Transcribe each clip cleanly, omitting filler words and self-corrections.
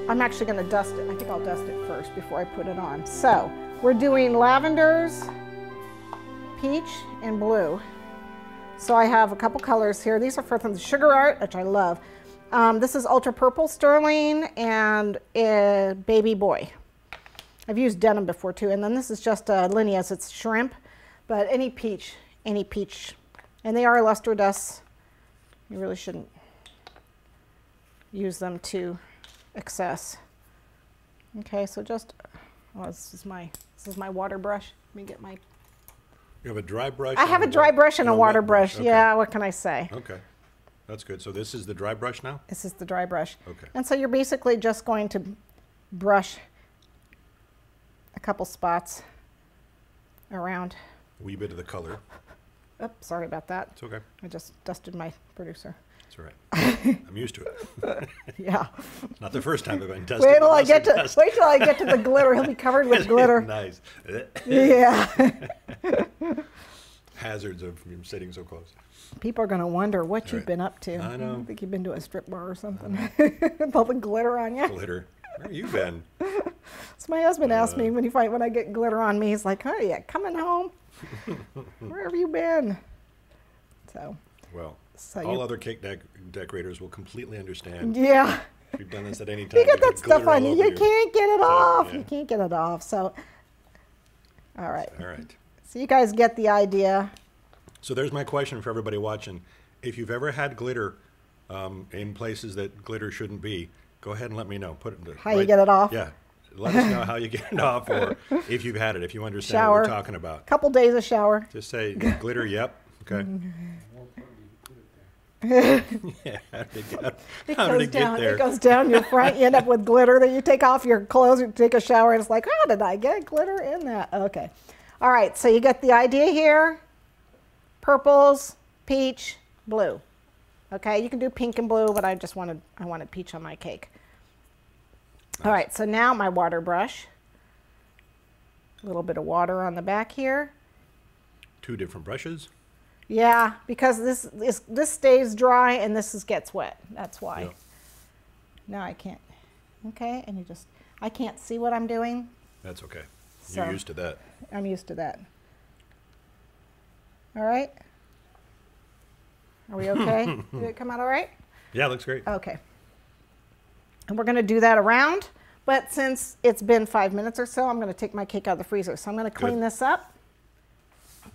I'm actually going to dust it. I think I'll dust it first before I put it on. So we're doing lavenders, peach, and blue. So I have a couple colors here. These are from the Sugar Art, which I love. This is Ultra Purple Sterling and Baby Boy. I've used denim before too. And then this is just Linnea's. It's shrimp, but any peach. And they are luster dusts. You really shouldn't use them to excess. Okay, so just, oh, this is my water brush. Let me get my. You have a dry brush? I have a dry brush and a water brush. Okay. Yeah, what can I say? Okay, that's good. So this is the dry brush now? This is the dry brush. Okay. And so you're basically just going to brush a couple spots around. A wee bit of the color. Oops, sorry about that. It's okay. I just dusted my producer. It's all right. I'm used to it. Yeah. Not the first time I've been dusted. Wait till I get to the glitter. He'll be covered with glitter. Nice. Yeah. Hazards of sitting so close. People are going to wonder what you've been up to. I know. I think you've been to a strip bar or something. With all the glitter on you. Glitter. Where have you been? So my husband asked me when I get glitter on me, he's like, "Oh yeah, coming home? Where have you been?" So. Well, all other cake decorators will completely understand. Yeah. If you've done this at any time. You get that stuff on you. You can't get it off. Yeah. You can't get it off. So, all right. All right. So you guys get the idea. So there's my question for everybody watching. If you've ever had glitter in places that glitter shouldn't be, go ahead and let me know. How you get it off? Yeah. Let us know how you get it off, or if you've had it, if you understand Shower. what we're talking about. Couple days of shower. Just say glitter, yep. Okay. Yeah, how did it get there? It goes down your front. You end up with glitter. Then you take off your clothes, you take a shower, and it's like, how did I get glitter in that? Okay. All right, so you get the idea here. Purples, peach, blue. Okay, you can do pink and blue, but I wanted peach on my cake. Nice. All right, so now my water brush. A little bit of water on the back here. 2 different brushes? Yeah, because this stays dry and this gets wet. That's why. Yep. Now I can't. Okay, and I can't see what I'm doing. That's okay. So you're used to that. I'm used to that. All right. Are we okay? Did it come out all right? Yeah, looks great. Okay. And we're going to do that around, but since it's been 5 minutes or so, I'm going to take my cake out of the freezer. So I'm going to clean this up.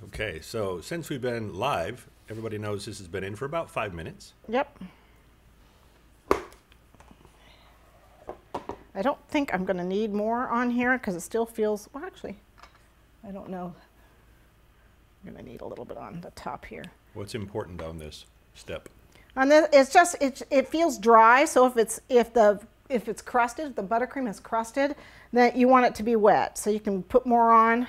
Okay, so since we've been live, everybody knows this has been in for about 5 minutes. Yep. I don't think I'm going to need more on here because it still feels, well, actually, I don't know. I'm going to need a little bit on the top here. What's important on this step? On this, it's just it feels dry. So if it's crusted, if the buttercream is crusted, then you want it to be wet. So you can put more on,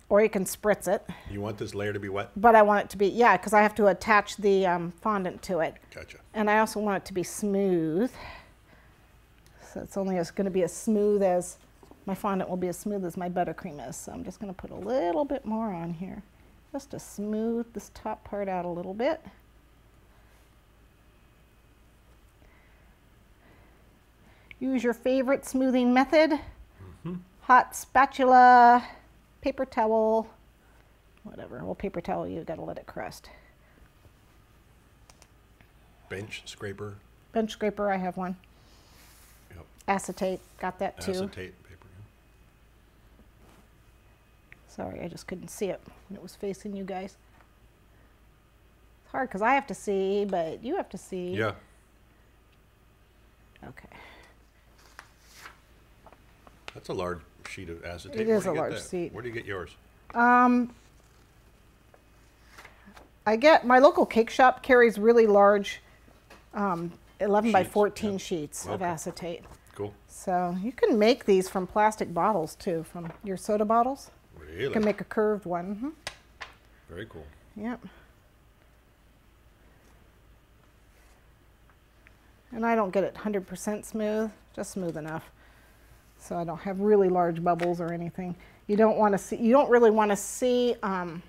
or you can spritz it. You want this layer to be wet? But I want it to be, yeah, because I have to attach the fondant to it. Gotcha. And I also want it to be smooth. So it's only going to be as smooth as, my fondant will be as smooth as my buttercream is. So I'm just going to put a little bit more on here, just to smooth this top part out a little bit. Use your favorite smoothing method. Mm-hmm. Hot spatula, paper towel, whatever. Well, paper towel, you've got to let it crust. Bench scraper. Bench scraper, I have one. Yep. Acetate, got that too. Acetate paper. Sorry, I just couldn't see it when it was facing you guys. It's hard because I have to see, but you have to see. Yeah. Okay. That's a large sheet of acetate. It is a large sheet. Where do you get yours? I get, my local cake shop carries really large 11 by 14 sheets of acetate. Cool. So you can make these from plastic bottles too, from your soda bottles. Really? You can make a curved one. Mm-hmm. Very cool. Yep. And I don't get it 100% smooth, just smooth enough. So I don't have really large bubbles or anything. You don't want to see, you don't really want to see a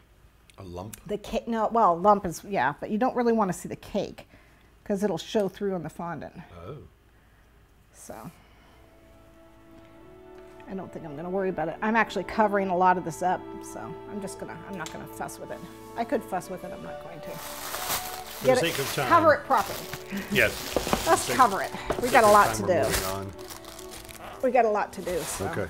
lump? The cake. No, well, lump is, yeah, but you don't really want to see the cake because it'll show through on the fondant. Oh. So I don't think I'm going to worry about it. I'm actually covering a lot of this up, so I'm not going to fuss with it. I could fuss with it, I'm not going to. For the sake of time. Cover it properly. Yes. Let's cover it. We got a lot to do. We got a lot to do. So. Okay.